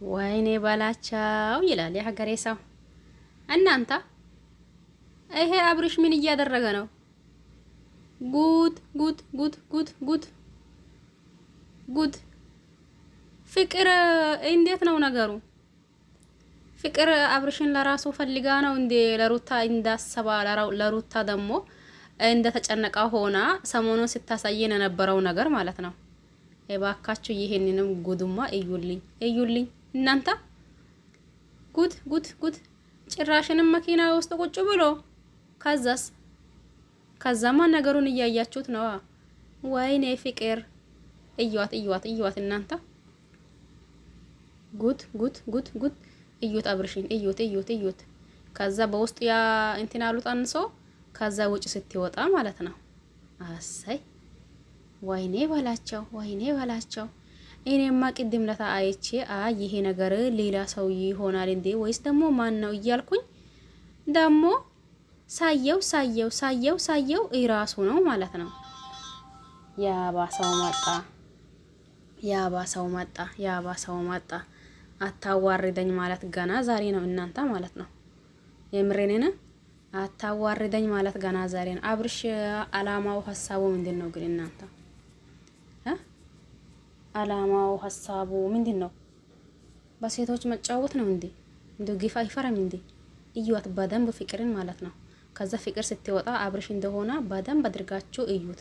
ወይኔ ባላቸው ይላል የሀገሬ ሰው። እናንተ ይሄ አብርሽ ምን እያደረገ ነው? ጉድ ጉድ ጉድ ጉድ ጉድ ጉድ! ፍቅር እንዴት ነው ነገሩ? ፍቅር አብርሽን ለራሱ ፈልጋ ነው እንዴ? ለሩታ እንዳሰባ ለሩታ ደግሞ እንደተጨነቃ ሆና ሰሞኑን ስታሳየን የነበረው ነገር ማለት ነው። እባካችሁ ይሄንንም ጉድማ እዩልኝ እዩልኝ እናንተ። ጉድ ጉድ ጉድ! ጭራሽንም መኪና ውስጥ ቁጭ ብሎ ከዛማ ነገሩን እያያችሁት ነው። ወይኔ ፍቅር እዩዋት እዩዋት እዩዋት እናንተ። ጉድ ጉድ ጉድ ጉድ! እዩት አብርሽን እዩት እዩት እዩት። ከዛ በውስጡ ያ እንትን አሉት አንሶ ከዛ ውጭ ስትወጣ ማለት ነው። አሰይ ወይኔ ባላቸው ወይኔ ባላቸው። እኔማ ቅድም ለታ አይቼ ይሄ ነገር ሌላ ሰው ይሆናል እንዴ ወይስ ደግሞ ማን ነው እያልኩኝ ደግሞ ሳየው እራሱ ነው ማለት ነው። ያባሰው መጣ አታዋርደኝ ማለት ገና ዛሬ ነው እናንተ ማለት ነው። የምሬኔን አታዋርደኝ ማለት ገና ዛሬ ነው። አብርሽ አላማው ሀሳቡ ምንድነው ግን እናንተ? አላማው ሀሳቡ ምንድነው? በሴቶች መጫወት ነው እንዴ? እንደው ግፍ አይፈራም እንዴ? እዩት በደንብ ፍቅርን ማለት ነው። ከዛ ፍቅር ስትወጣ አብርሽ እንደሆነ በደንብ አድርጋችሁ እዩት።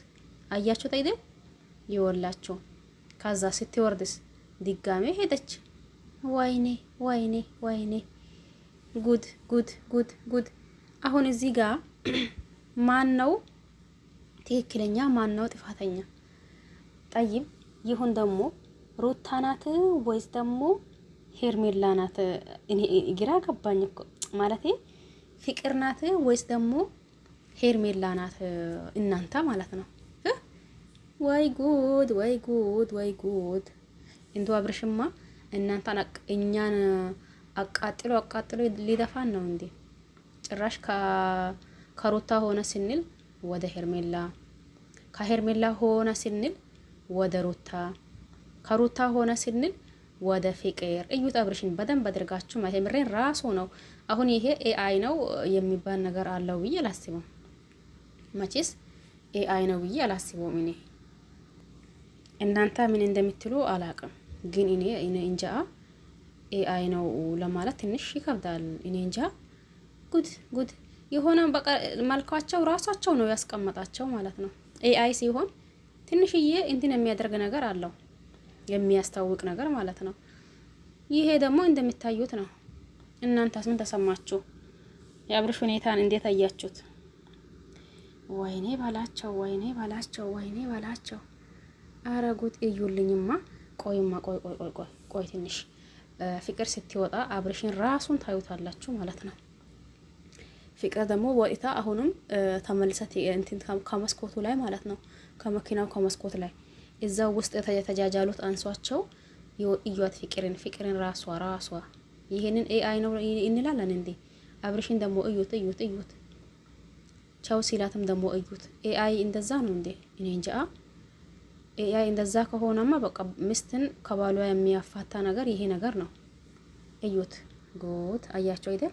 አያችሁት አይደል? ይወላችሁ። ከዛ ስትወርድስ ድጋሜ ሄደች። ወይኔ ወይኔ ወይኔ! ጉድ ጉድ ጉድ ጉድ! አሁን እዚህ ጋር ማን ነው ትክክለኛ ማን ነው ጥፋተኛ? ጠይብ ይሁን ደግሞ ሩታ ናት ወይስ ደግሞ ሄርሜላ ናት? እኔ ግራ ገባኝ እኮ ማለቴ ፍቅር ናት ወይስ ደግሞ ሄርሜላ ናት? እናንተ ማለት ነው። ወይ ጉድ ወይ ጉድ ወይ ጉድ! እንዶ አብርሽማ እናንተን እኛን አቃጥሎ ሊደፋን ነው እንዴ? ጭራሽ ከሩታ ሆነ ስንል ወደ ሄርሜላ፣ ከሄርሜላ ሆነ ስንል ወደ ሩታ፣ ከሩታ ሆነ ስንል ወደ ፍቅር። እዩት አብርሽን በደንብ አድርጋችሁ ማለት ምሬን ራሱ ነው። አሁን ይሄ ኤአይ ነው የሚባል ነገር አለው ብዬ አላስብም። መቼስ ኤአይ ነው ብዬ አላስብም። እኔ እናንተ ምን እንደምትሉ አላቅም፣ ግን እኔ እንጃ ኤአይ ነው ለማለት ትንሽ ይከብዳል። እኔ እንጃ። ጉድ ጉድ! የሆነ በቃ መልካቸው ራሳቸው ነው ያስቀመጣቸው ማለት ነው። ኤአይ ሲሆን ትንሽዬ እንትን የሚያደርግ ነገር አለው፣ የሚያስታውቅ ነገር ማለት ነው። ይሄ ደግሞ እንደምታዩት ነው። እናንተስ ምን ተሰማችሁ? የአብርሽ ሁኔታን እንዴት አያችሁት? ወይኔ ባላቸው ወይኔ ባላቸው ወይኔ ባላቸው! አረ ጉድ እዩልኝማ። ቆይማ ቆይ ትንሽ ፍቅር ስትወጣ አብርሽን ራሱን ታዩታላችሁ ማለት ነው። ፍቅር ደግሞ ወጥታ አሁንም ተመልሰት እንትን ከመስኮቱ ላይ ማለት ነው፣ ከመኪናው ከመስኮት ላይ እዛው ውስጥ የተጃጃሉት አንሷቸው እዩት ፍቅርን ራሷ ይሄንን ኤአይ ነው እንላለን እንዴ? አብርሽን ደግሞ እዩት ቻው ሲላትም ደግሞ እዩት። ኤአይ እንደዛ ነው እንዴ? እኔ እንጃ። ኤአይ እንደዛ ከሆነማ በቃ ሚስትን ከባሏ የሚያፋታ ነገር ይሄ ነገር ነው። እዩት ጉድ! አያቸው አይደል?